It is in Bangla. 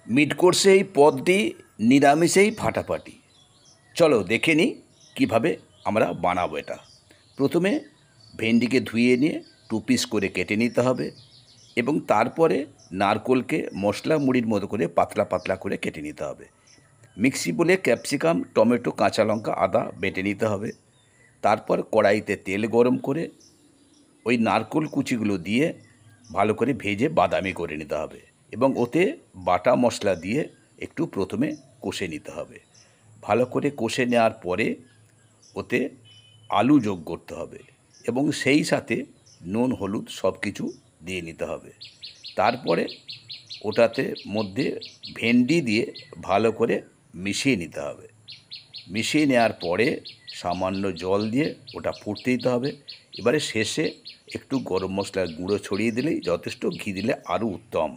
মিড কোর্সে এই পদটি নিরামিষেই ফাটাফাটি। চলো দেখে নিই কীভাবে আমরা বানাবো এটা। প্রথমে ভেন্ডিকে ধুয়ে নিয়ে 2 পিস করে কেটে নিতে হবে এবং তারপরে নারকোলকে মশলা মুড়ির মতো করে পাতলা পাতলা করে কেটে নিতে হবে। মিক্সি বলে ক্যাপসিকাম, টমেটো, কাঁচা লঙ্কা, আদা বেটে নিতে হবে। তারপর কড়াইতে তেল গরম করে ওই নারকোল কুচিগুলো দিয়ে ভালো করে ভেজে বাদামি করে নিতে হবে এবং ওতে বাটা মশলা দিয়ে একটু প্রথমে কষে নিতে হবে। ভালো করে কষে নেওয়ার পরে ওতে আলু যোগ করতে হবে এবং সেই সাথে নুন, হলুদ সব কিছু দিয়ে নিতে হবে। তারপরে ওটাতে মধ্যে ভেন্ডি দিয়ে ভালো করে মিশিয়ে নিতে হবে। মিশিয়ে নেওয়ার পরে সামান্য জল দিয়ে ওটা ফুটতে দিতে হবে। এবারে শেষে একটু গরম মশলার গুঁড়ো ছড়িয়ে দিলেই যথেষ্ট, ঘি দিলে আরও উত্তম।